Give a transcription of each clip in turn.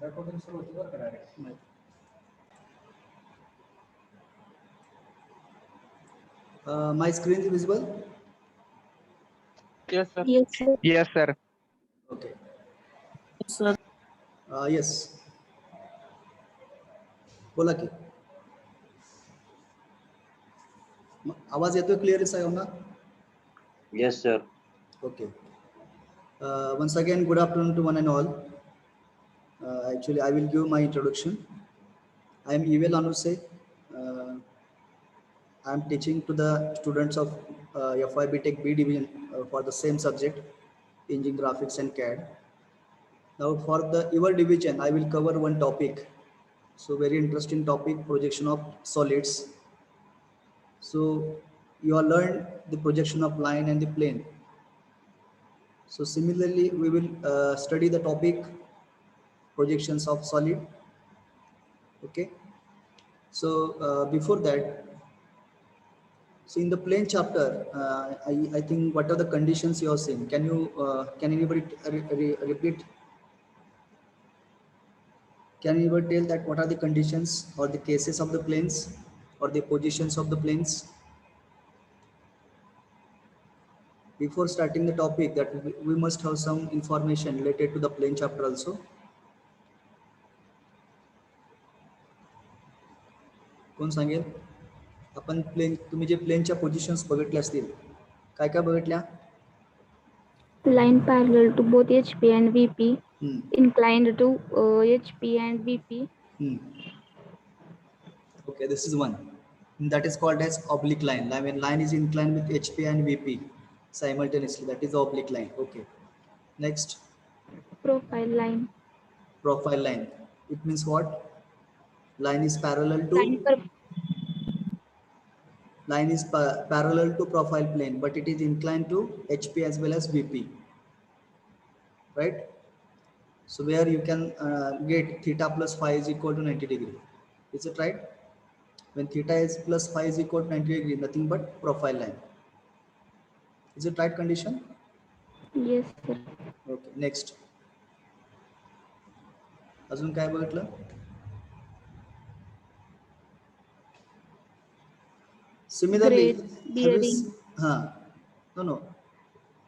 Recording सुरू होती बरं का direct. My screen is visible? Yes, sir. Yes, sir. Yes, sir. Okay. Yes, sir. Yes. बोला की आवाज येतोय क्लिअर साहेबांना? Yes, sir. Okay. Once again, good afternoon to one and all. Actually, I will give my introduction. I am Evel Anuse. I am teaching to the students of FIB Tech B division for the same subject, Engine Graphics and CAD. Now, for the your division, I will cover one topic. So, very interesting topic: projection of solids. So, you all learned the projection of line and the plane. So, similarly, we will study the topic projections of solid. Okay. So, before that, so in the plane chapter, I think what are the conditions you are seeing? Can you can anybody repeat? Can anybody tell that what are the conditions or the cases of the planes or the positions of the planes? Before starting the topic, that we must have some information related to the plane chapter also. कोण सांगेल? आपण plane तुम्ही जे प्लेनच्या positions बघितल्या असतील काय काय बघितल्या? Line parallel to both HP and VP, inclined to HP and VP. Okay, this is one. That is called as oblique line. I mean, line is inclined with HP and VP simultaneously. That is the oblique line. Okay. Next, Profile line. profile line. It means what? Line is parallel to parallel to profile plane, but it is inclined to HP as well as VP. Right? So where you can get theta plus phi is equal to 90 degree. Is it right? When theta is plus phi is equal to 90 degree, nothing but profile line. Is it right condition? Yes, sir. Okay, next. अजून काय बघितलं? Similarly, bearing. No.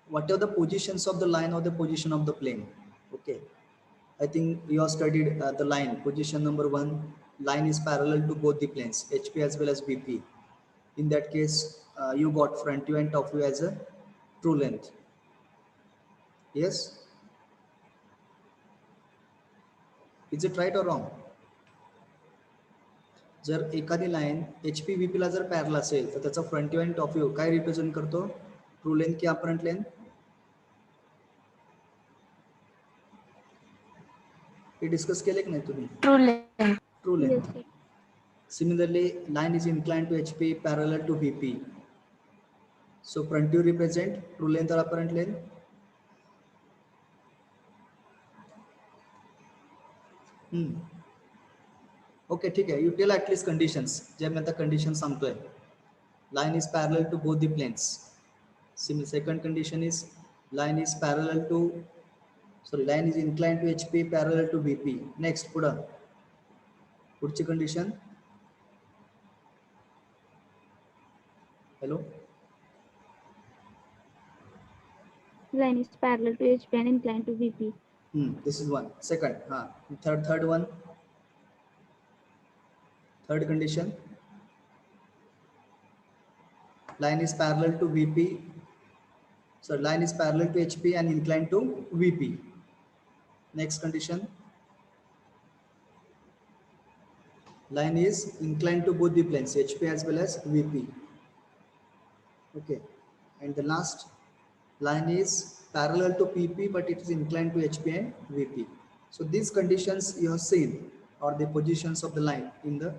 Whatever the positions of the line or the position of the plane. Okay. I think you have studied the line. Position number 1, line is parallel to both the planes, HP as well as VP. In that case, you got front view and top view as a true length. Yes? Is it right or wrong? जर एखादी line HP VP ला जर parallel असेल तर त्याचा front view आणि top view काय represent करतो? True length की अपरंट लेंथ? हे डिस्कस केले की नाही तुम्ही? True length. True length. Yes, Similarly, line is inclined to HP parallel to VP. So front view represent true length or apparent length? Okay, ठीक है. You tell at least conditions. जब मैं तक conditions सांगतोय. Line is parallel to both the planes. Second condition is line is parallel to line is inclined to HP parallel to VP. Next, पुढची condition. Hello. line is parallel to HP and inclined to VP. This is one. Second, third one. Third condition. Line is parallel to VP. So line is parallel to HP and inclined to VP. Next condition. Line is inclined to both the planes, HP as well as VP. Okay. And the last, line is parallel to PP, but it is inclined to HP and VP. So these conditions you have seen are the positions of the line in the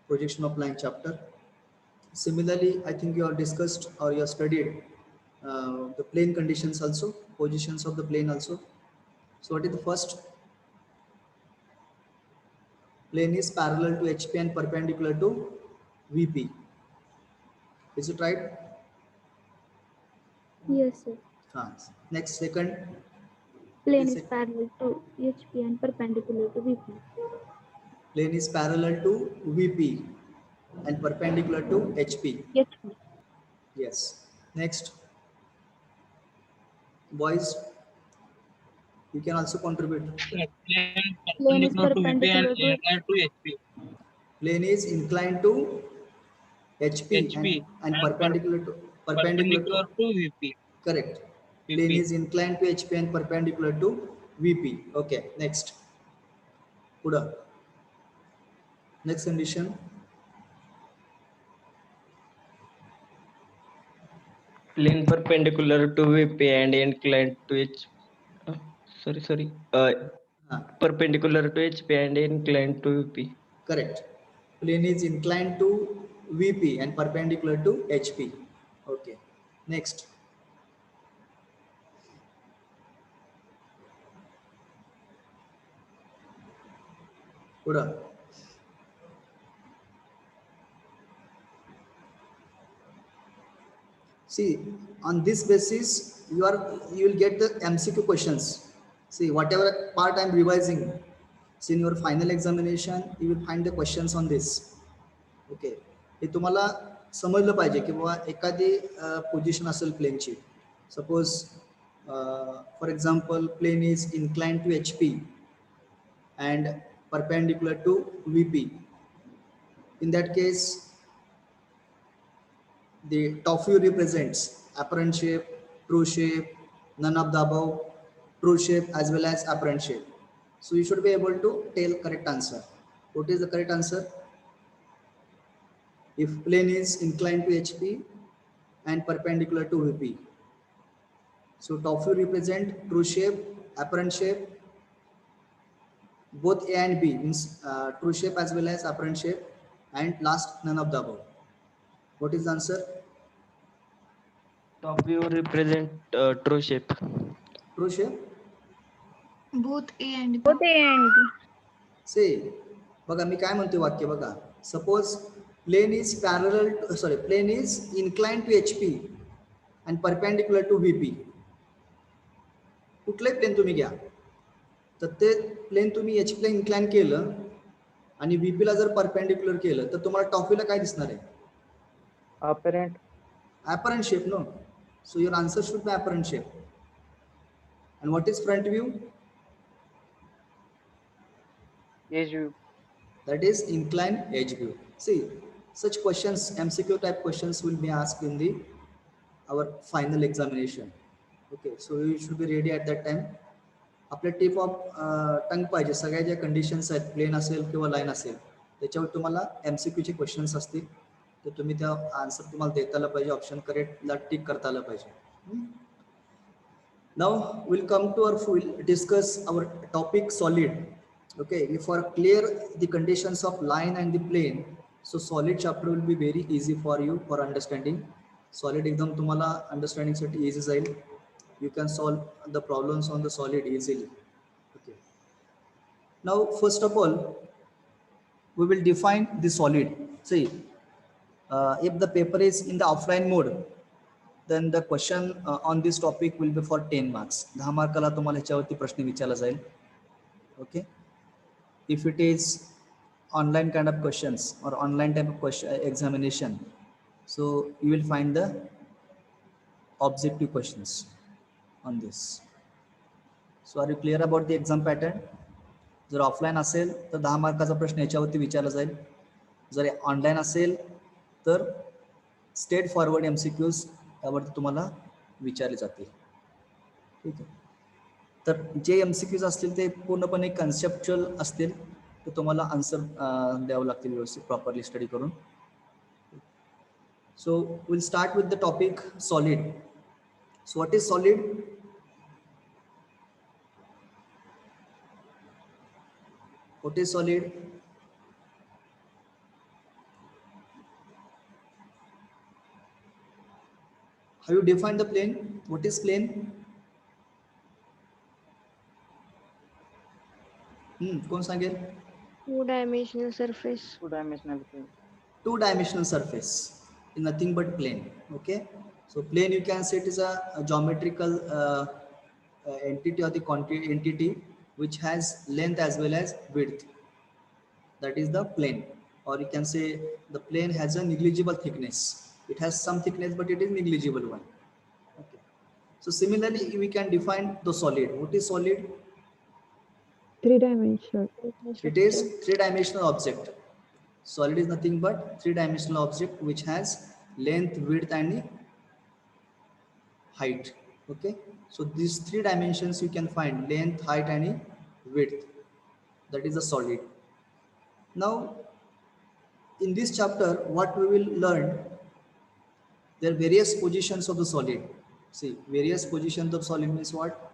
projection of line chapter. Similarly, I think you have discussed or you have studied the plane conditions also, positions of the plane also. So what is the first? Plane is parallel to HP and perpendicular to VP. Is it right? Yes, sir. Next, second, Plane Please is say. parallel to HP and perpendicular to VP. Plane is parallel to VP and perpendicular to HP. HP. Yes. Next, boys, you can also contribute. Plane is Perpendicular to VP and perpendicular to inclined to HP. Plane is inclined to HP HP and and perpendicular to perpendicular to VP. correct. Plane VP. is inclined to HP and perpendicular to VP. Okay. Next, Uda. Next condition. Plane perpendicular to VP and inclined to H. uh, sorry. Ah, Perpendicular to HP and inclined to VP. correct. Plane is inclined to VP and perpendicular to HP. Okay. Next. Uda. See, on this basis, you will get the MCQ questions. See, whatever part I'm revising, see in your final examination, you will find the questions on this. Okay, हे तुम्हाला समजलं पाहिजे की बाबा एखादी position असेल प्लेनची. Suppose for example plane is incline to HP and perpendicular to VP. In that case, the top view represents apparent shape, true shape, none of the above, true shape as well as apparent shape. So you should be able to tell correct answer. What is the correct answer? If plane is inclined to HP and perpendicular to VP. So top view represent true shape, apparent shape, both A and B means true shape as well as apparent shape, and last none of the above. What is the answer? Top view represent true shape. True shape. Both A and B. both A and B. See, बघा मी काय म्हणतोय वाक्य बघा. Suppose plane is plane is inclined to HP and perpendicular to VP. कुठलंही plane तुम्ही घ्या, तर ते प्लेन तुम्ही HP ला इन्क्लाइन केलं आणि VP ला जर परपेंडिक्युलर केलं तर तुम्हाला टॉप व्ह्यूला काय दिसणार आहे? Apparent shape, no? So your answer should be apparent shape. And what is front view? Edge view. That is inclined edge view. See, such questions, MCQ type questions will be asked in our final examination. Okay, so you should be ready at that time. आपल्या tip of tongue पाहिजे. सगळ्या ज्या conditions आहेत, plane असेल किंवा line असेल, त्याच्यावर तुम्हाला MCQ चे क्वेश्चन्स असतील, तर तुम्ही त्या आन्सर तुम्हाला देता आलं पाहिजे, ऑप्शन करेक्टला टिक करता आलं पाहिजे. Now we'll come to discuss our topic solid. Okay, if are clear the conditions of line and the plane, so solid chapter will be very easy for you for understanding. Solid एकदम तुम्हाला understanding साठी easy जाईल. You can solve the problems on the solid easily. Okay. Now, first of all, we will define the solid. See, if the paper is in the offline mode, then the question on this topic will be for 10 marks. 10 मार्काला तुम्हाला ह्याच्यावरती प्रश्न विचारला जाईल. Okay. If it is online kind of questions or online type of question examination, so you will find the objective questions on this. So are you clear about the exam pattern? जर offline असेल तर 10 मार्काचा प्रश्न याच्यावरती विचारला जाईल. जर online असेल तर स्ट्रेट फॉरवर्ड MCQs त्यावरती तुम्हाला विचारले जातील. ठीक आहे. तर जे MCQs असतील ते पूर्णपणे कन्सेप्च्युअल असतील, तर तुम्हाला आन्सर द्यावं लागतील व्यवस्थित प्रॉपरली स्टडी करून. So will start with the topic solid. So what is solid? What is solid? Have you defined the plane? What is plane? कौन सांगेल? Two-dimensional surface. Two-dimensional plane. Two-dimensional surface is nothing but plane. Okay, so plane you can say it is a geometrical entity or the quantity entity which has length as well as width. That is the plane, or you can say the plane has a negligible thickness. It has some thickness, but it is negligible one. Okay. So similarly, we can define the solid. What is solid? Three-dimensional. It is three-dimensional object. Solid is nothing but three-dimensional object which has length, width, and height. Okay. So these three dimensions you can find: length, height, and width. That is a solid. Now, in this chapter, what we will learn, there are various positions of the solid. See, various positions of solid means what?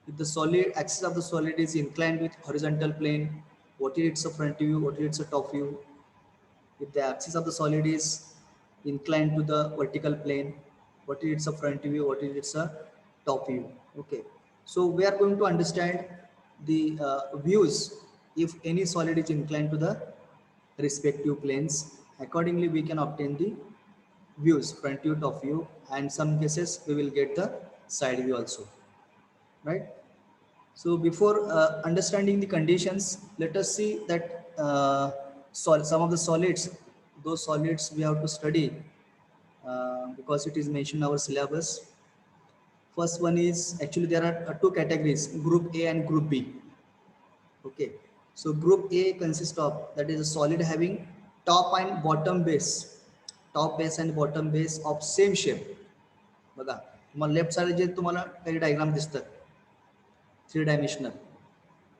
If the solid axis of the solid is inclined with horizontal plane, what is its front view, what is its top view? If the axis of the solid is inclined to the vertical plane, what is its front view, what is its top view? Okay. So we are going to understand the views if any solid is inclined to the respective planes. Accordingly, we can obtain the views, front view, top view, and some cases we will get the side view also, right? So before understanding the conditions, let us see that some of the solids, those solids we have to study because it is mentioned in our syllabus. First one is, actually there are two categories, group A and group B. Okay, so group A consists of, that is a solid having top and bottom base, top base and bottom base of same shape. बघा तुम्हाला left side जे तुम्हाला काही diagram दिसतात three dimensional,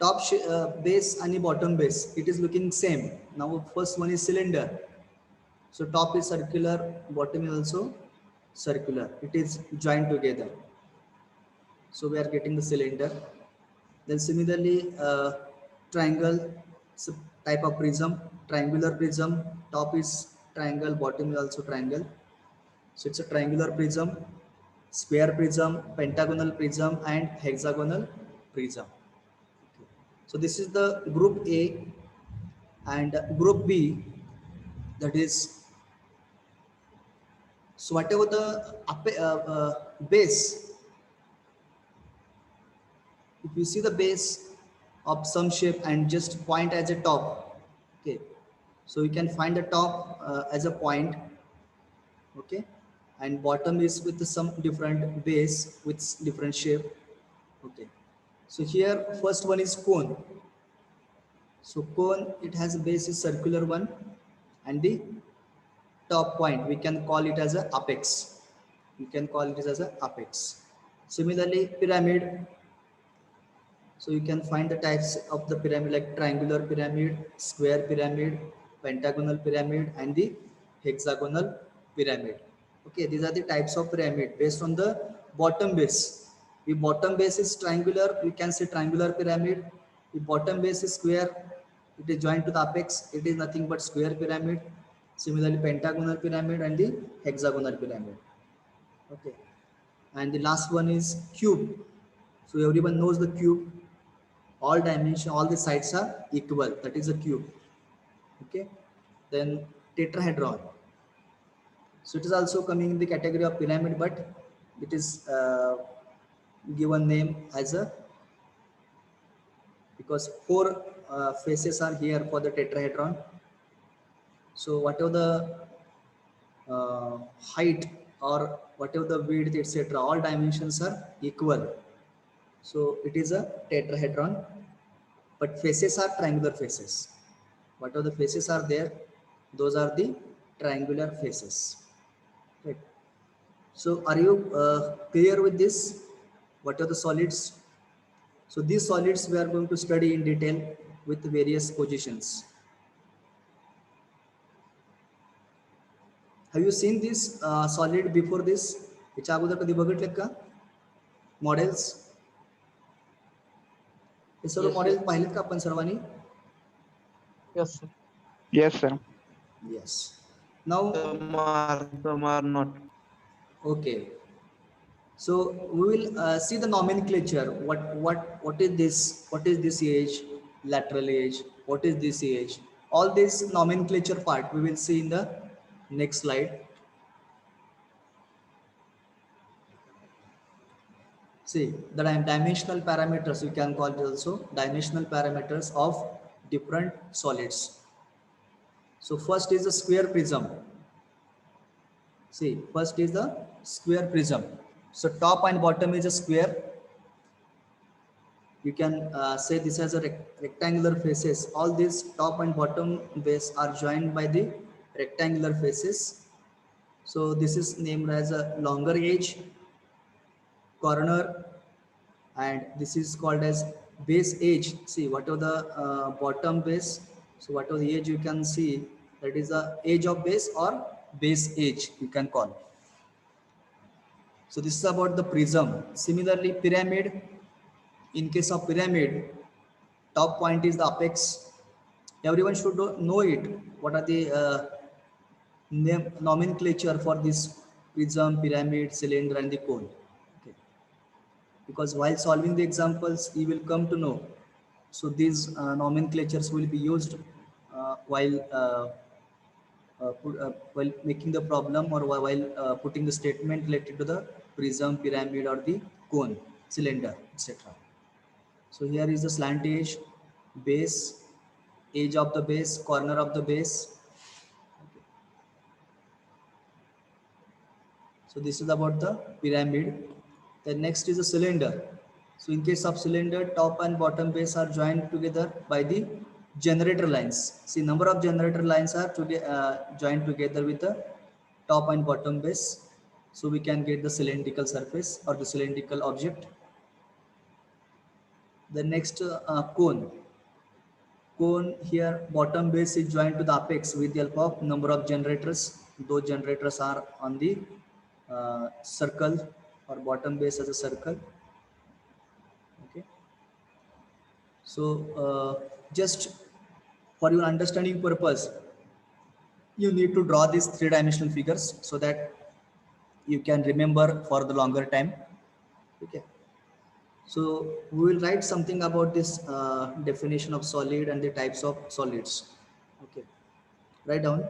top base and bottom base, it is looking same. Now first one is cylinder, so top is circular, bottom is also circular, it is joined together, so we are getting the cylinder. Then similarly triangle, so type of prism, triangular prism, top is triangle, bottom is also triangle, so it's a triangular prism, square prism, pentagonal prism, and hexagonal prism. So this is the group A. And group B, that is, so whatever the base, if you see the base of some shape and just point as a top, okay, so you can find the top as a point, okay, and bottom is with some different base with different shape, okay. So here first one is cone. So cone, it has a base is circular one, and the top point we can call it as a apex. You can call it as a apex. Similarly, pyramid. So you can find the types of the pyramid like triangular pyramid, square pyramid, pentagonal pyramid, and the hexagonal pyramid. Okay, these are the types of pyramid based on the bottom base. If bottom base is triangular, we can say triangular pyramid. If bottom base is square, it is joined to the apex, it is nothing but square pyramid. Similarly, pentagonal pyramid and the hexagonal pyramid. Okay, and the last one is cube. So everyone knows the cube. All dimension, all the sides are equal. That is a cube. Okay, then tetrahedron. So it is also coming in the category of pyramid, but it is given name as a, because four faces are here for the tetrahedron. So whatever the height or whatever the width, etc., all dimensions are equal. So it is a tetrahedron, but faces are triangular faces. Whatever the faces are there, those are the triangular faces. Right. So are you clear with this? What are the solids? So these solids we are going to study in detail with various positions. Have you seen this solid before this? याच्या अगोदर कधी बघितले का models? हे सर्व model पाहिलेत का आपण सर्वांनी? Yes, sir. Yes, sir. Yes. Now Some are not. okay. So we will see the nomenclature. What is this? What is this edge? Lateral edge. What is this edge? All this nomenclature part we will see in the next slide. See, the dimensional parameters, you can call it also dimensional parameters of different solids. So first is the square prism. See, first is the square prism. So top and bottom is a square. You can say this as a rectangular faces. All these top and bottom base are joined by the rectangular faces. So this is named as a longer edge, corner, and this is called as base edge. See, whatever the bottom base, so whatever the edge you can see, that is the edge of base or base edge you can call. So this is about the prism. Similarly, pyramid. In case of pyramid, top point is the apex. Everyone should know it. What are the name nomenclature for this prism, pyramid, cylinder, and the cone? Okay. Because while solving the examples, you will come to know. So these nomenclatures will be used while making the problem or while putting the statement related to the prism, pyramid, or the cone, cylinder, etc. So here is the slant edge, base, edge of the base, corner of the base. So this is about the pyramid. Then next is the cylinder. So in case of cylinder, top and bottom base are joined together by the generator lines. See, number of generator lines are joined together with the top and bottom base. So we can get the cylindrical surface or the cylindrical object. The next cone. Cone, here bottom base is joined to the apex with the help of number of generators. Those generators are on the circle, or bottom base as a circle. Okay. So just for your understanding purpose, you need to draw these three-dimensional figures so that you can remember for the longer time. Okay. So we will write something about this definition of solid and the types of solids. Okay. Write down.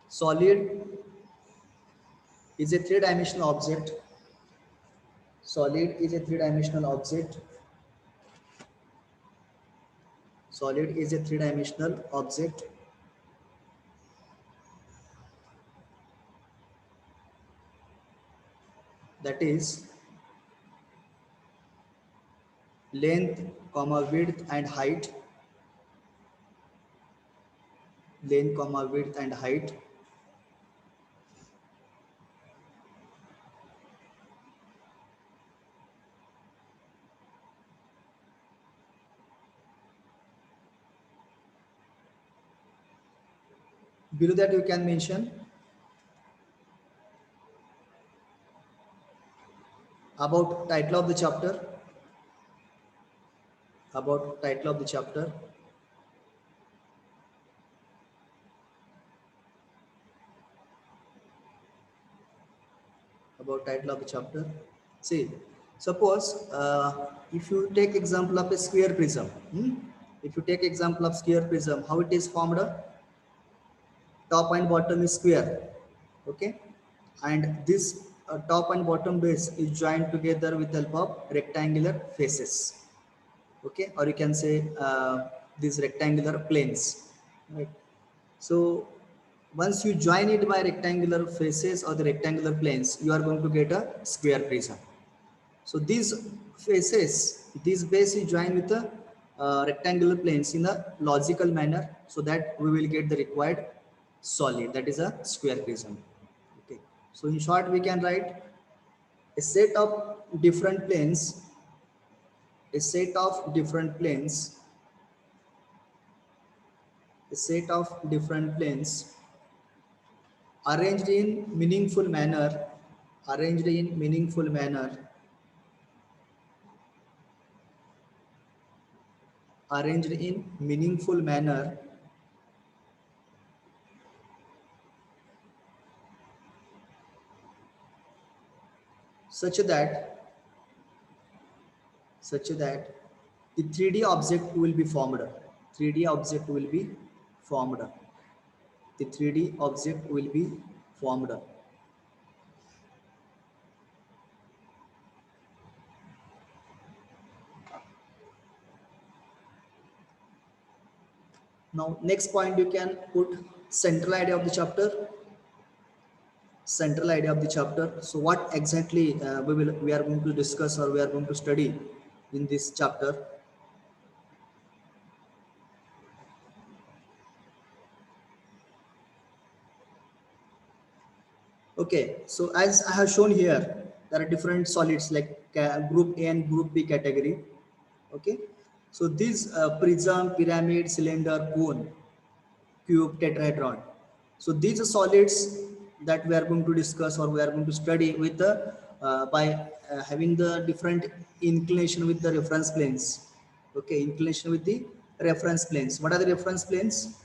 Solid is a three-dimensional object. Solid is a three-dimensional object. Solid is a three-dimensional object that is length, width, and height. Length, width, and height. Below that you can mention about title of the chapter. About title of the chapter. About title of the chapter. See, suppose if you take example of a square prism. If you take example of square prism, how it is formed? Top and bottom is square. Okay, and this top and bottom base is joined together with the help of rectangular faces. Okay, or you can say these rectangular planes, right? So once you join it by rectangular faces or the rectangular planes, you are going to get a square prism. So these faces, this base is joined with the rectangular planes in a logical manner, so that we will get the required solid, that is a square prism. Okay, so in short we can write a set of different planes, a set of different planes, a set of different planes arranged in meaningful manner, arranged in meaningful manner, arranged in meaningful manner such that the 3D object will be formed. 3D object will be formed. The 3D object will be formed. Now, next point you can put central idea of the chapter. Central idea of the chapter. So, what exactly we are going to discuss or we are going to study in this chapter? Okay, so as I have shown here, there are different solids like group A and group B category. Okay, so these prism, pyramid, cylinder, cone, cube, tetrahedron. So these are solids that we are going to discuss or we are going to study with the by having the different inclination with the reference planes. Okay, inclination with the reference planes. What are the reference planes?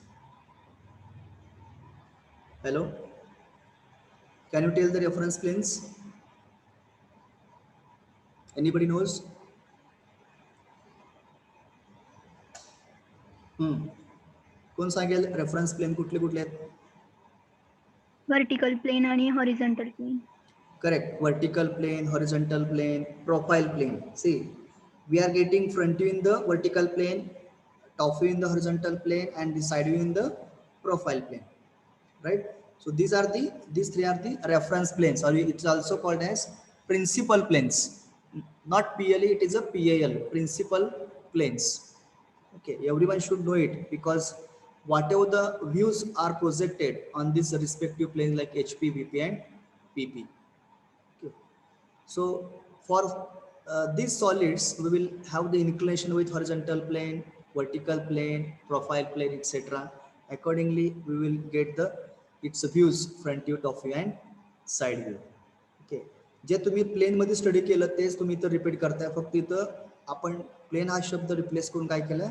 Hello, can you tell the reference planes? Anybody knows? कोण सांगेल reference plane कुठले कुठले आहेत? vertical plane आणि horizontal plane. Correct. Vertical plane, horizontal plane, profile plane. See, we are getting front view in the vertical plane, top view in the horizontal plane, and the side view in the profile plane. Right? So these three are the reference planes, or it's also called as principal planes. Not PLE, it is a PAL, principal planes. Okay, everyone should know it because whatever the views are projected on this respective planes like HP, VP, and PP. Okay. So for these solids, we will have the inclination with horizontal plane, vertical plane, profile plane, etc. Accordingly, we will get the its views, front view, top view, and side view. Okay. जे तुम्ही plane मध्ये study केलं तेच तुम्ही इथं repeat करताय, फक्त इथं आपण प्लेन हा शब्द रिप्लेस करून काय केलं,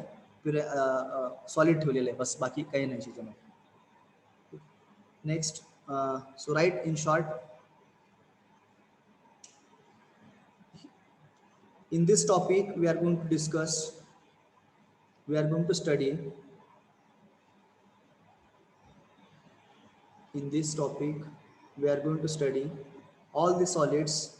सॉलिड ठेवलेलं आहे, बस बाकी काही नाही त्याच्यामध्ये. Next, so right in short, in this topic we are going to discuss, we are going to study, in this topic we are going to study all the solids,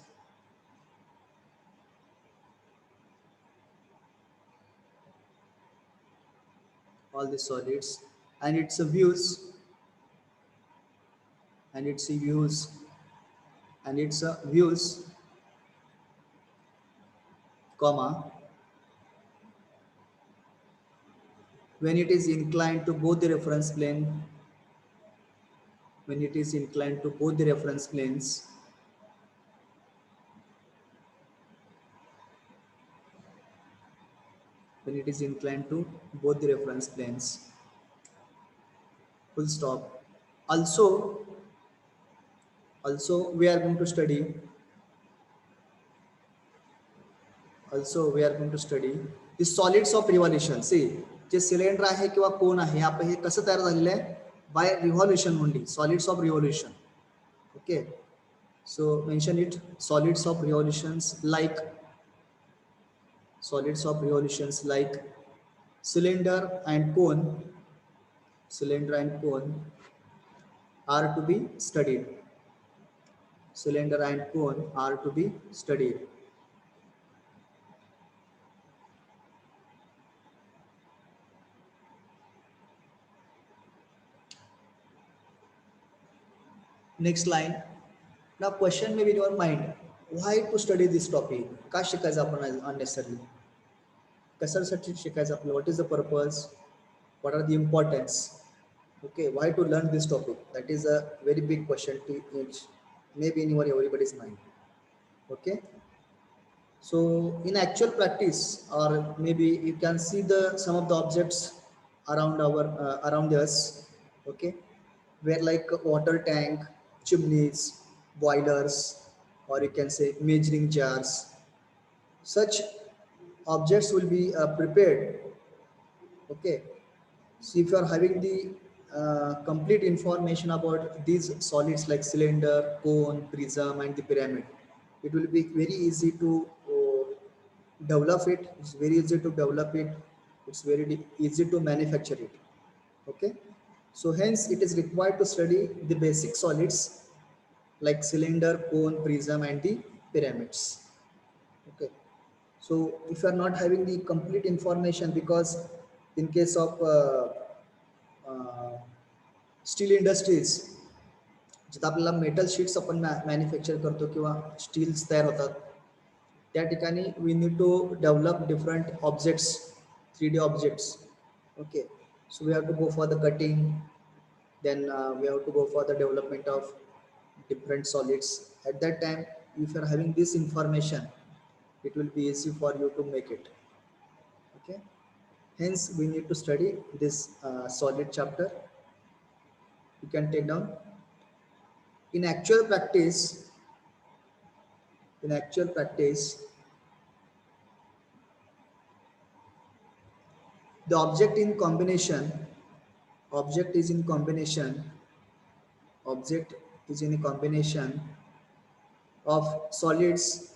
and its views, and its views, and its views, comma, when it is inclined to both the reference plane, when it is inclined to both the reference planes, when it is inclined to both the reference planes, full stop. Also we are going to study, the solids of revolution. See, J cylinder आहे किंवा कोन आहे, आपण हे कसं तयार झालेलं आहे, by revolution only, solids of revolution. Okay, so mention it, solids of revolutions like cylinder and cone are to be studied. Cylinder and cone are to be studied. Next line. Now question may be in your mind, why to study this topic? का शिकायचं आपण unnecessarily? कशासाठी शिकायचं आपलं? What is the purpose? What are the importance? Okay, why to learn this topic? That is a very big question to each, maybe in everybody's mind. Okay. So in actual practice, or maybe you can see some of the objects around around us. Okay, where like water tank, chimneys, boilers, or you can say measuring jars. Such objects will be prepared. Okay, so if you are having the complete information about these solids like cylinder, cone, prism, and the pyramid, it will be very easy to develop it. It's very easy to develop it. It's very easy to manufacture it. Okay, so hence it is required to study the basic solids like cylinder, cone, prism, and the pyramids. Okay, so if you are not having the complete information, because in case of steel industries, जिथं आपल्याला metal sheets आपण manufacture करतो किंवा steels तयार होतात, त्या ठिकाणी we need to develop different objects, 3D objects. Okay, so we have to go for the cutting, then we have to go for the development of different solids. At that time, if you are having this information, it will be easy for you to make it. Okay, hence we need to study this solid chapter. You can take down. In actual practice, the object is in combination of solids,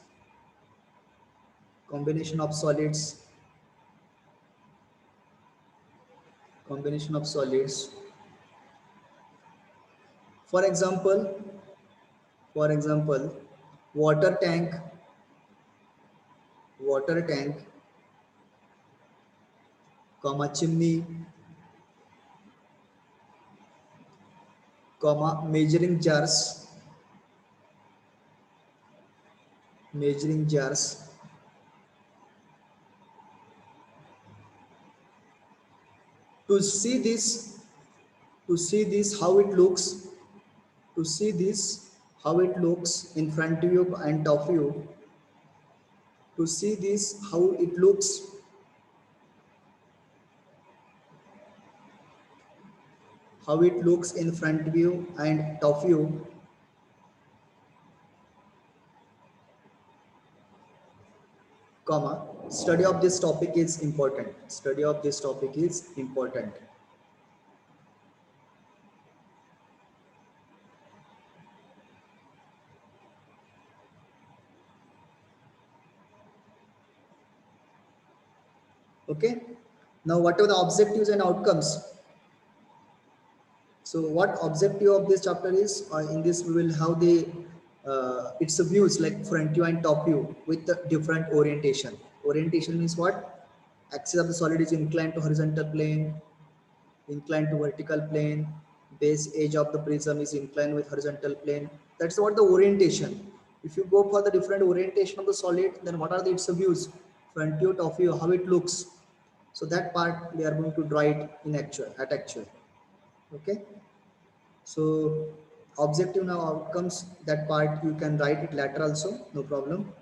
for example, water tank, comma chimney, comma measuring jars, to see this how it looks, in front of you and top of you, to see this how it looks in front of you and top of you, comma, study of this topic is important. Okay, now what are the objectives and outcomes? So what objective of this chapter is, in this we will have the its views like front view and top view with the different orientation. Orientation means what? Axis of the solid is inclined to horizontal plane, inclined to vertical plane, base edge of the prism is inclined with horizontal plane. That's what the orientation. If you go for the different orientation of the solid, then what are the its views? Front view, top view, how it looks. So that part we are going to draw it in actual. Okay. So objective now outcomes, that part you can write it later also, no problem.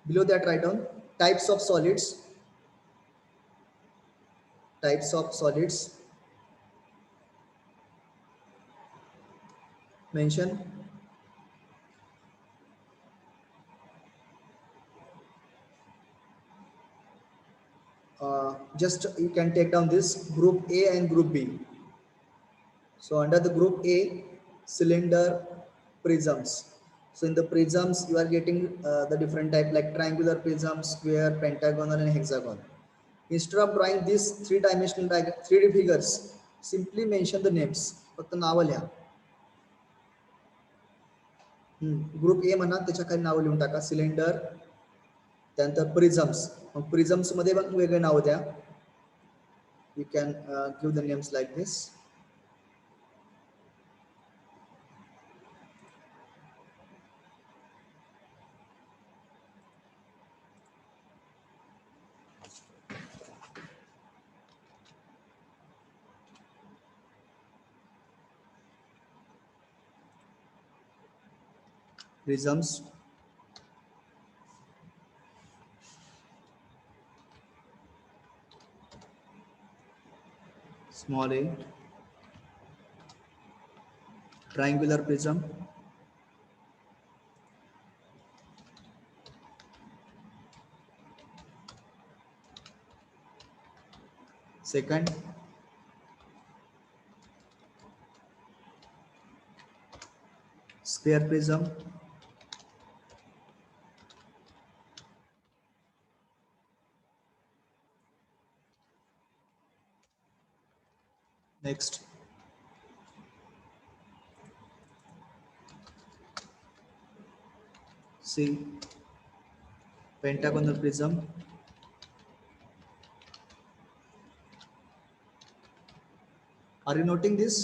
Below that write down types of solids. Mention. Just you can take down this group A and group B. So under the group A, cylinder, prisms. So in the prisms, you are getting the different type like triangular prism, square, pentagonal, and hexagon. Instead of drawing these three-dimensional 3D figures, simply mention the names. फक्त नाव लिहा. Group A म्हणा, त्याच्या खाली नाव लिहून टाका. Cylinder, त्यानंतर प्रिझम्स. मग प्रिझम्स मध्ये पण वेगळे नाव द्या. You can give the names like this. Prisms, small a, triangular prism, second, square prism, next, C, pentagonal prism, Are you noting this?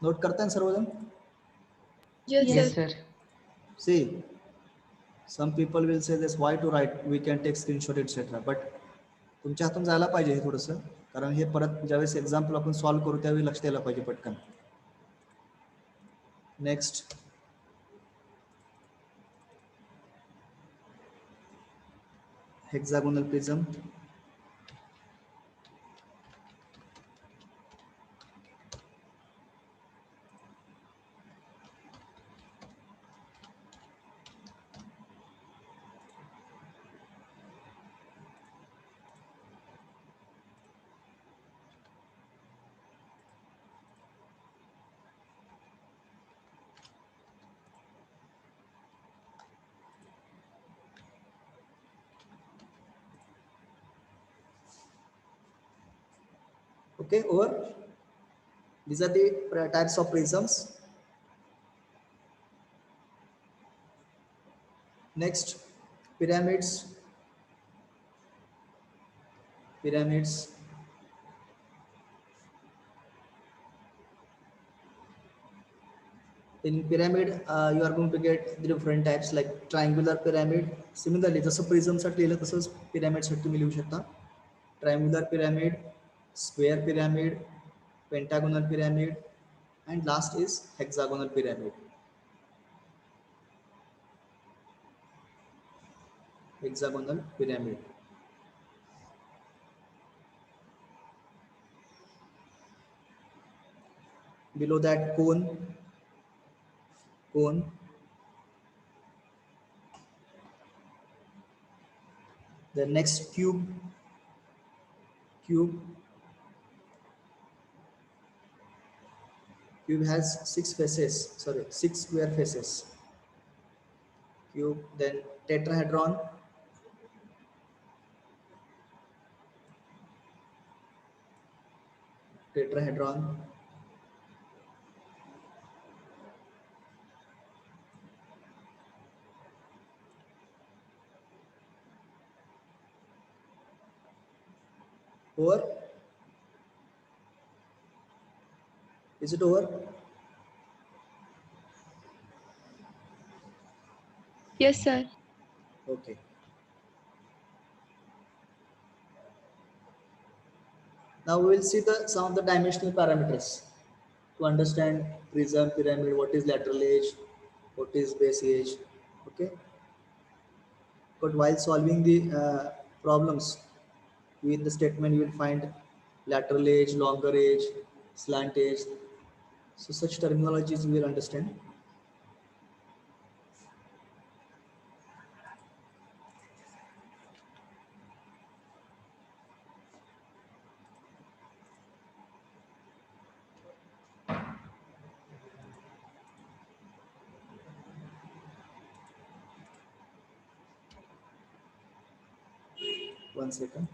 Note करते हैं सर्वजन? Yes, Yes. Yes, sir. sir. See, some people will say this, why to write, we can take screenshot etc. But तुमच्या हातून जायला पाहिजे हे थोडंसं, कारण हे परत ज्यावेळेस एक्झाम्पल आपण सॉल्व्ह करू त्यावेळी लक्ष द्यायला पाहिजे पटकन. Next, hexagonal prism. Okay, over. These are the types of prisms. Next, pyramids. Pyramids. In pyramid, you are going to get the different types like triangular pyramid. Similarly, जसं prism साठी लिहिलं तसंच pyramid साठी तुम्ही लिहू शकता. Triangular pyramid, square pyramid, pentagonal pyramid, and last is hexagonal pyramid. Hexagonal pyramid. Below that, cone. The next, cube. Cube has 6 faces. Sorry, 6 square faces. Cube. Then tetrahedron. Over? Is it over? Yes, sir. Okay. Now we will see some of the dimensional parameters to understand prism, pyramid, what is lateral edge, what is base edge. Okay. But while solving the problems with the statement, you will find lateral edge, longer edge, slant edge. So such terminologies we will understand. One second.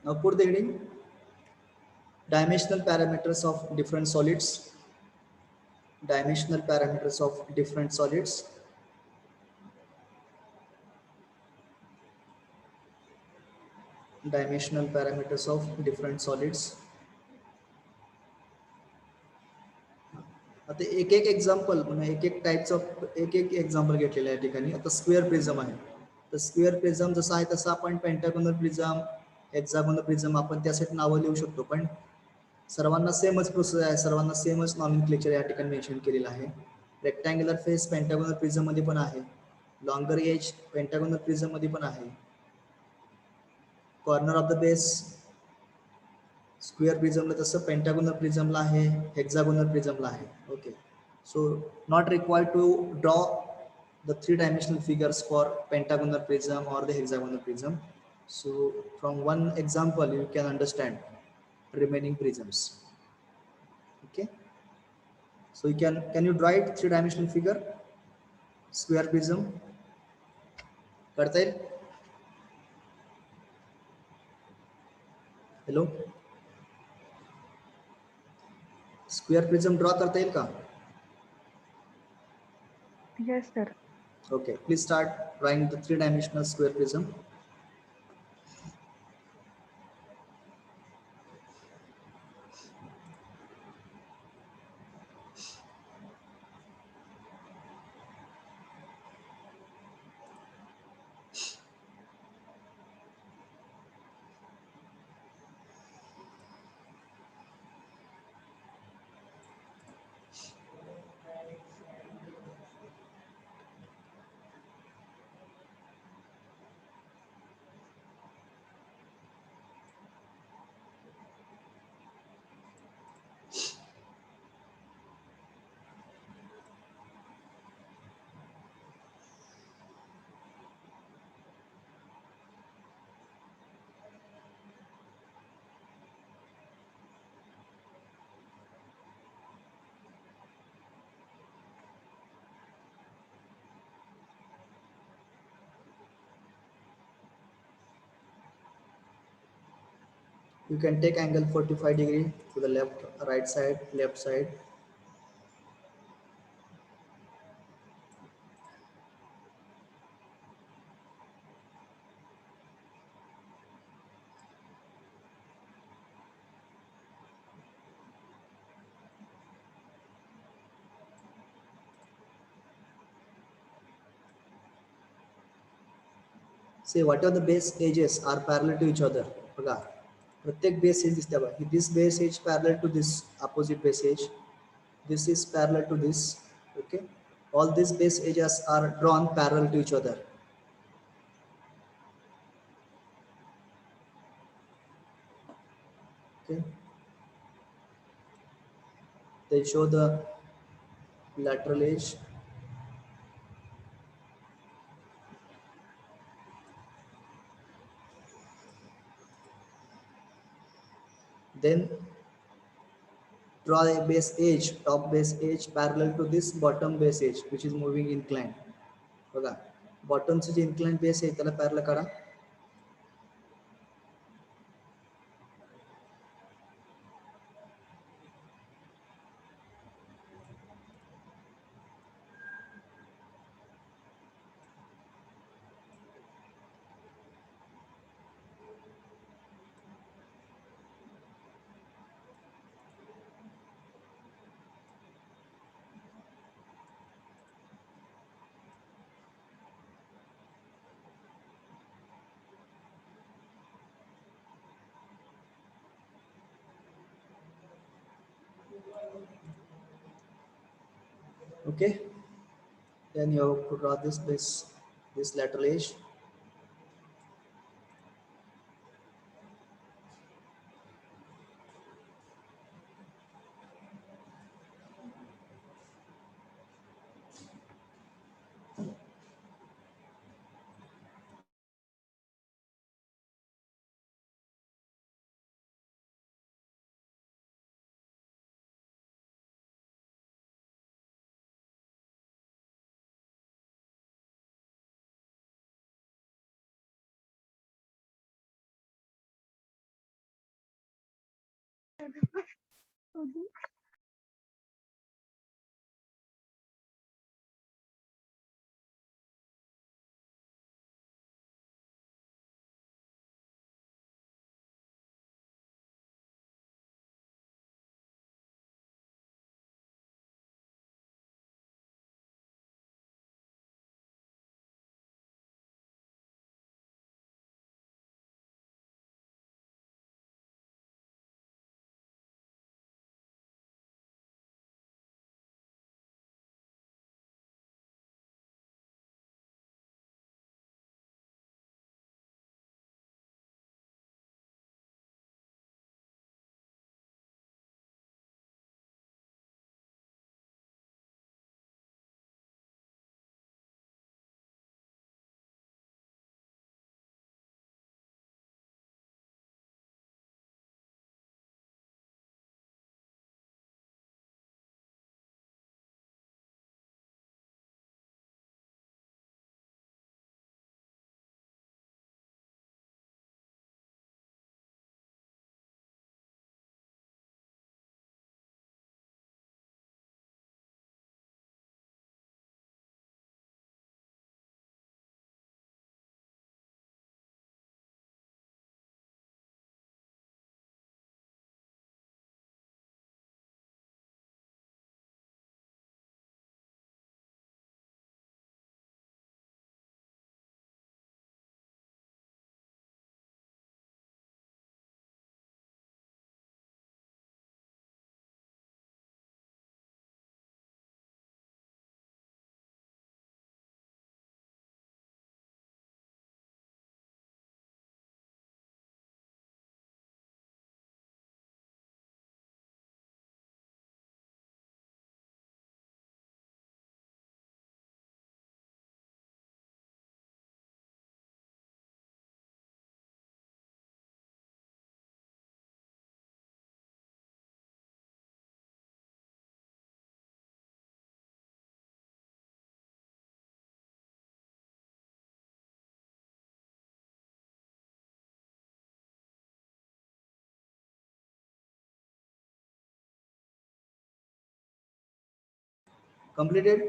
Now put the heading, dimensional parameters of different solids. Dimensional parameters of different solids. Dimensional parameters of different solids. आता एक एक example म्हणजे एक एक types of एक example घेतलेलं आहे या ठिकाणी. आता स्क्वेअर प्रिझम आहे, तर स्क्वेअर प्रिझम जसं आहे तसं आपण पेंटागोनल प्रिझम, हेक्सागोनल प्रिझम आपण त्यासाठी नावं लिहू शकतो, पण सर्वांना सेमच प्रोसेस आहे, सर्वांना सेमच नॉमेनक्लेचर या ठिकाणी मेन्शन केलेलं आहे. रेक्टँग्युलर फेस पेंटागोनल प्रिझम मध्ये पण आहे, लॉंगर एज पेंटागोनल प्रिझम मध्ये पण आहे, corner of the base square प्रिझमला तसं पेंटागोनल प्रिझमला आहे, हेक्सागोनल प्रिझमला आहे. Okay, so not required to draw the 3-dimensional figures for pentagonal prism or the hexagonal prism. So from one example you can understand remaining prisms. Okay, so you can you draw it 3-dimensional figure square prism? करता येईल? Hello, square prism draw करता येईल का? Yes, sir. Okay, please start drawing the three-dimensional square prism. You can take angle 45 degree to the left, right side, left side. See, whatever the base edges are parallel to each other. बघा, प्रत्येक base as दिसते बघा. This base edge parallel to this opposite base edge. This is parallel to this. Okay. All these base edges are drawn parallel to each other. Okay. They show the lateral edge. Then draw a base edge, top base edge parallel to this bottom base edge, which is moving inclined. बघा, बॉटमचे जे inclined base आहे त्याला parallel करा. Okay. Then you have to draw this lateral edge. Completed?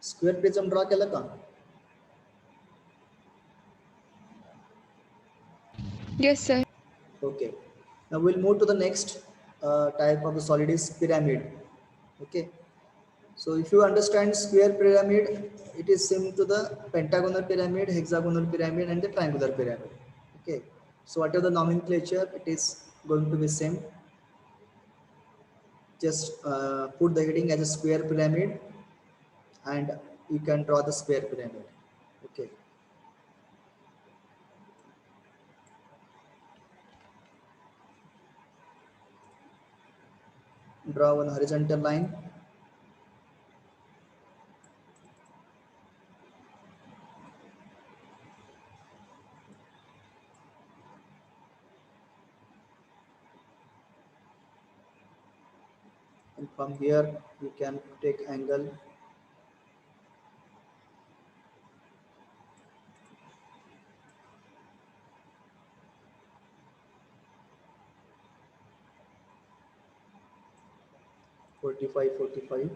Square prism draw केलं का? Yes, sir. Okay. Now we'll move to the next type of the solid is pyramid. Okay. So if you understand square pyramid, it is similar to the pentagonal pyramid, hexagonal pyramid, and the triangular pyramid. Okay. So whatever the nomenclature, it is going to be same. Just put the heading as a square pyramid, and you can draw the square pyramid. Okay. Draw one horizontal line. And from here you can take angle. Forty-five, 45.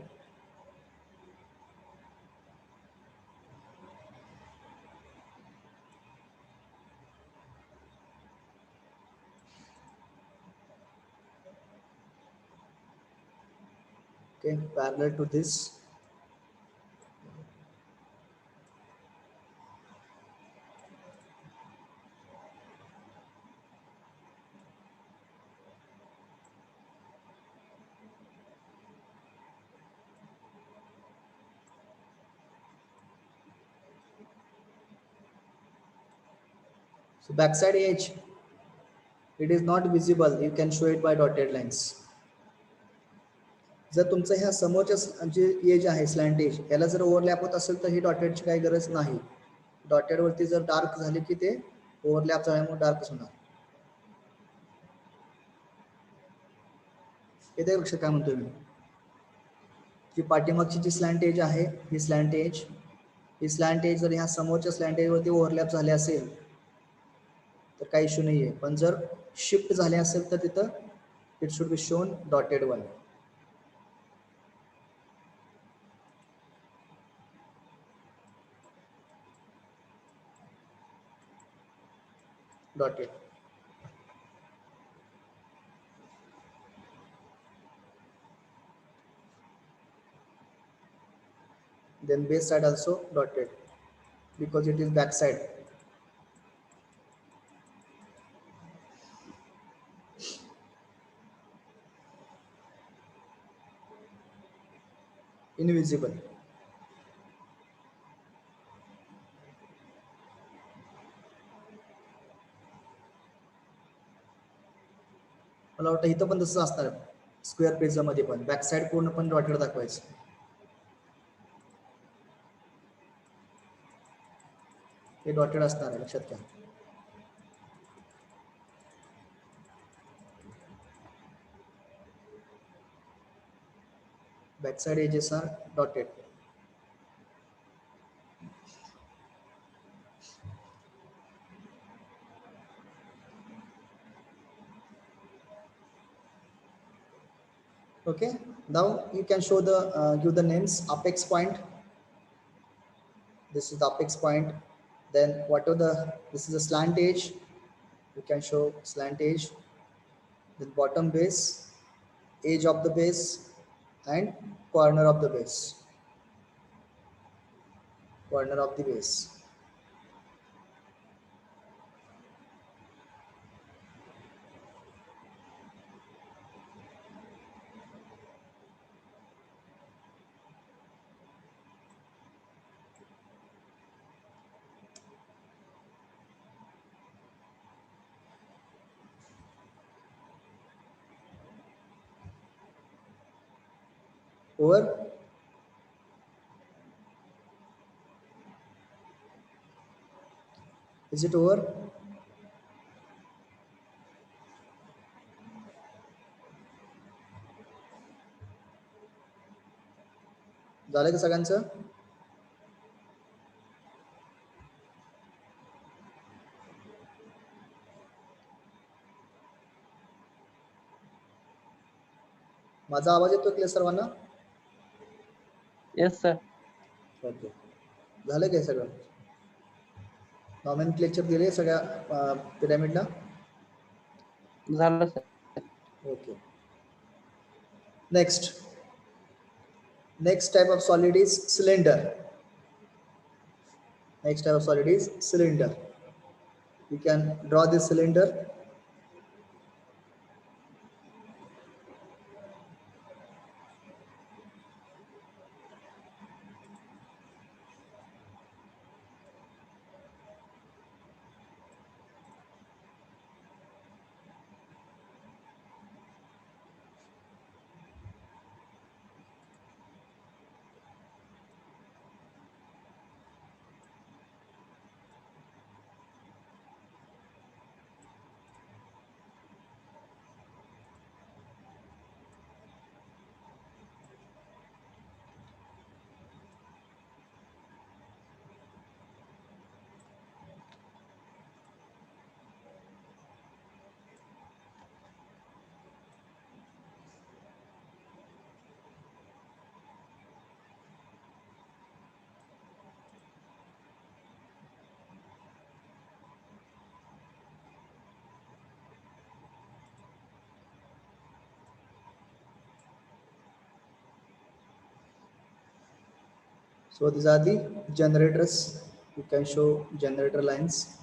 Okay, parallel to this. So backside edge, it is not visible. You can show it by dotted lines. जर तुमचं ह्या समोरच्या जे as आहे slant as याला जर overlap होत असेल तर ही डॉटेडची काही गरज नाही. डॉटेड वरती जर डार्क झाले की ते ओव्हरलॅप झाल्यामुळे डार्कच होणार. येते लक्षात काय म्हणतोय मी? जी पाठीमागची जी स्लॅन्ट एज आहे ही स्लॅन्ट एज जर ह्या समोरच्या स्लॅन्ट एज वरती ओव्हरलॅप झाले असेल तर काही इश्यू नाहीये. पण जर शिफ्ट झाले असेल तर तिथं it should be shown dotted one. Dotted. Then base side also dotted because it is back side. Invisible. मला वाटतं इथं पण तसं असणार स्क्वेअर प्रिझम मध्ये पण बॅक साइड पूर्ण पण डॉटेड दाखवायचं. हे डॉटेड असणार आहे लक्षात घ्या. Backside edges are dotted. Okay, now you can show the give the names. Apex point, this is the apex point. Then whatever this is a slant edge, you can show slant edge. Then bottom base, edge of the base, and corner of the base. Corner of the base. Over. Is it over? झालं का सगळ्यांचं? माझा आवाज येतो clear सर्वांना? Yes, sir. Okay, झालं काय सगळं? नॉमेनक्लेचर दिले सगळ्या पिरामिडला? झालं sir. Okay. Next type of solid is cylinder. Next type of solid is cylinder. You can draw this cylinder. So these are the generators. You can show generator lines.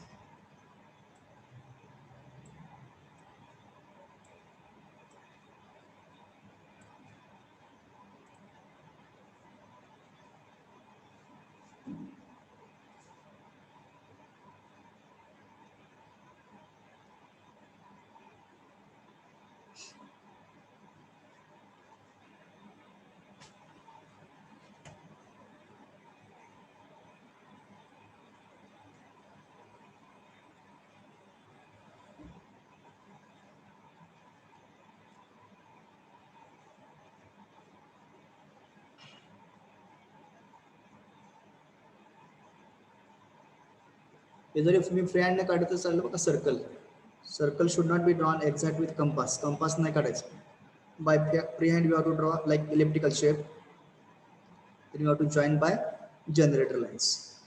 Either if me free hand ने काढतो चाललं बघा circle. Circle should not be drawn exact with compass. Compass नाही काढायचं. By free hand you have to draw like elliptical shape. Then you have to join by generator lines.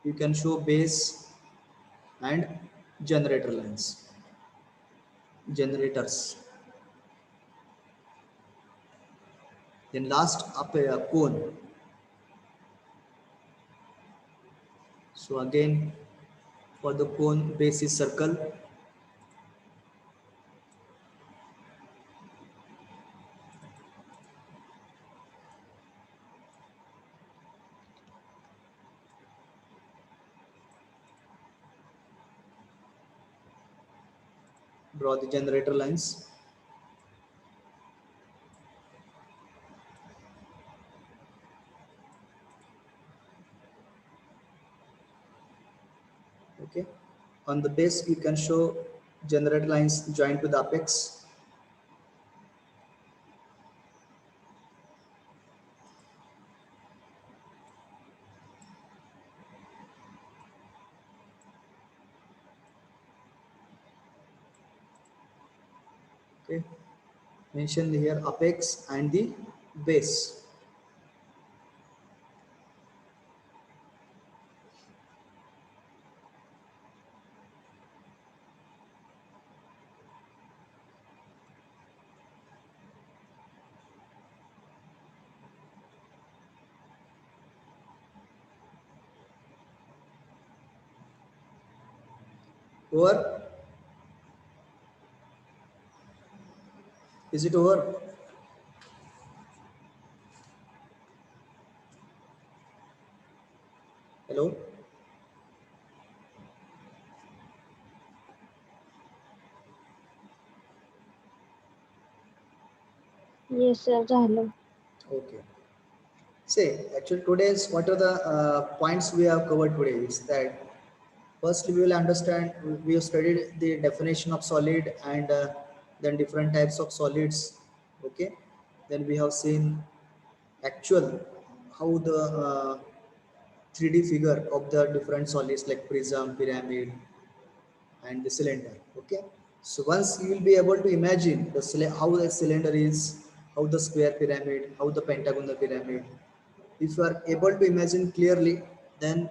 You can show base and generator lines. Generators. Then last up a cone. So again for the cone base is circle. Draw the generator lines. Okay. On the base, you can show generator lines joined to the apex. Okay. Mention here apex and the base. Over? Is it over? Hello? Yes, sir. झालं. Okay. Say, actually today's, what are the points we have covered today is that first we will understand, we have studied the definition of solid and then different types of solids. Okay. Then we have seen actual how the 3D figure of the different solids like prism, pyramid, and the cylinder. Okay, so once you will be able to imagine the how the cylinder is, how the square pyramid, how the pentagonal pyramid, if you are able to imagine clearly, then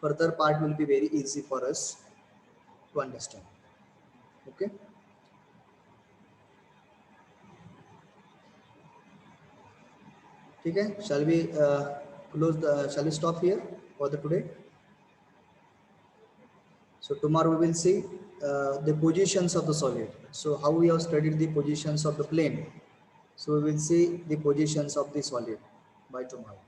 further part will be very easy for us to understand. Okay, okay, shall we shall we stop here for the today? So tomorrow we will see the positions of the solid. So how we have studied the positions of the plane. So we will see the positions of the solid by tomorrow.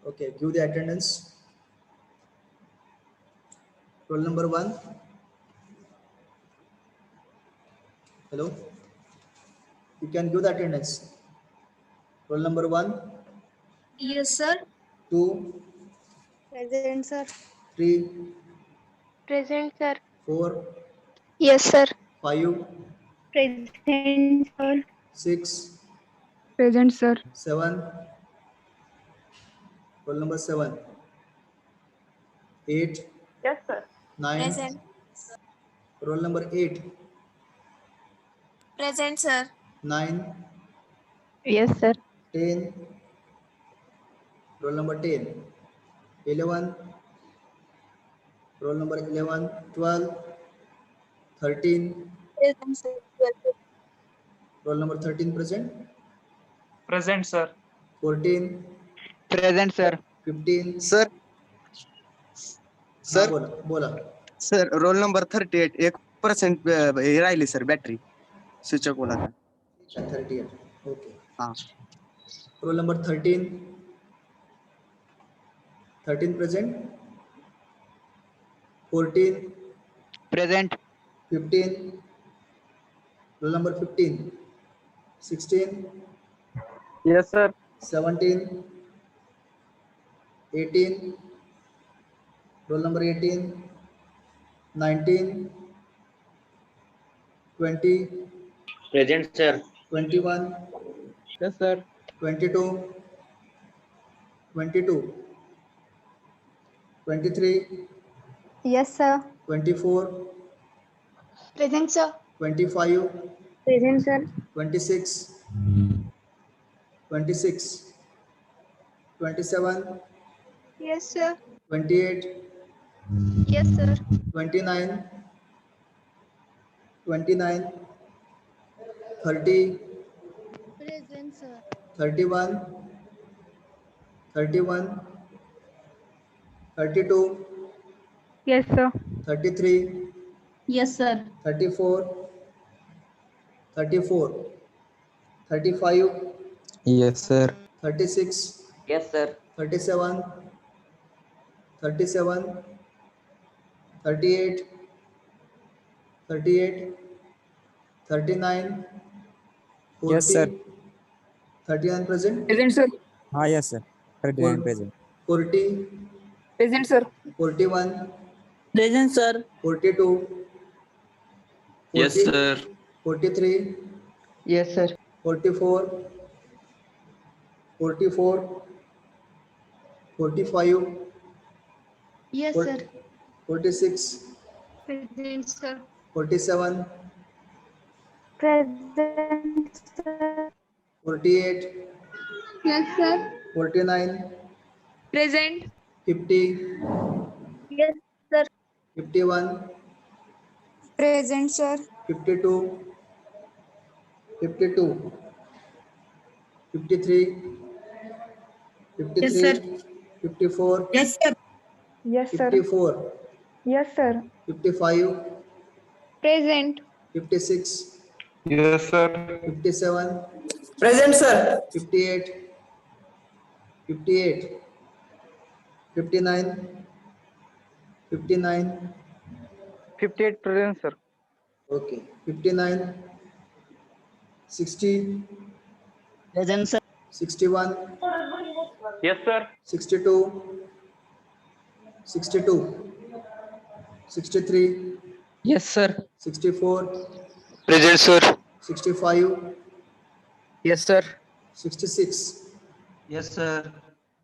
Okay, give the attendance. Roll number 1. Hello. You can give the attendance. Roll number 1, Yes, sir. 2, Present, sir. 3, Present, sir. 4, Yes, sir. 5, Present, sir. 6, Present, sir. 7. Roll number 7, 8, Yes, sir. 9. Present. Roll number 8, Present, sir. 9, Yes, sir. 10. Roll number 10, 11. Roll number 11, 12, 13. Present, sir. Roll number 13 present. Present, sir. 14, Present, sir. 15. Sir हा sir बोला बोला. Sir roll number 38 1% हे राहिली sir battery switch off होला 38. Okay. हा roll number 13, 13 present. 14, Present. 15. Roll number 15, 16, Yes, sir. 17, 18. Roll number 18, 19, 20, Present, sir. 21, Yes, sir. 22, 22, 23, Yes, sir. 24, Present, sir. 25, Present, sir. 26, 26, 27, Yes, sir. 28, Yes, sir. 29, 29, 30, Present, sir. 31, 31, 32, Yes, sir. 33, Yes, sir. 34, 34, 35, Yes, sir. 36, Yes, sir. 37, 37, 38, 38, 39, 40, Yes, sir. 39 present, Present, sir. Yes, sir. Present. Present. 40, Present, sir. 41, Present, sir. 42, Yes, 40, sir. 43, Yes, sir. 44, 44, 45, Yes, 40, sir. 46, Present, sir. 47, Present, sir. 48, Yes, sir. 49, Present. 50, Yes, sir. 51, Present, sir. 52, 52, 53, Yes, sir. 53, 54, Yes, sir. Yes, sir. 54, Yes, sir. 55, Present. 56, Yes, sir. 57, Present, sir. 58, 58, 59, 59, 58 present, sir. okay, 59, 60, Present, sir. 61, Yes, sir. 62, 62, 63, Yes, sir. 64, Present, sir. 65, Yes, sir. 66. Yes, sir.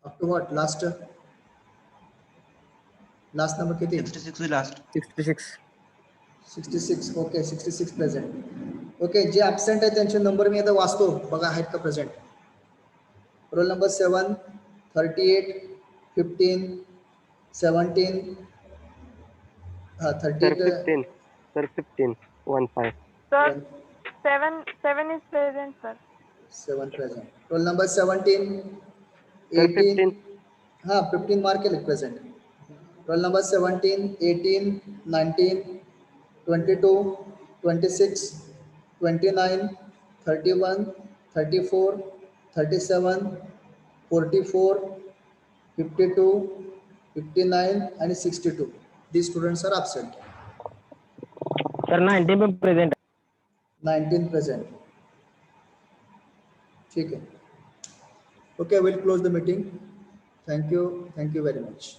Up to what? Last number किती? 66 is last. 66. 66. Okay, 66 present. Okay, J absent आहे त्यांचे number मी आता वाचतो, बघा आहेत का present. Roll number 7, 38, 15, 17, हा 38, Sir, 15. 1-5. Sir, 7 is present, sir. 7 present. Roll number 17, 18, हाँ 15 मार्क के लिए present. Roll number 17, 18, 19, 22, 26, 29, 31, 34, 37, 44, 52, 59 and 62. These students are absent. Sir, 19 present. 19 present. ठीक है. Okay, we'll close the meeting. Thank you very much.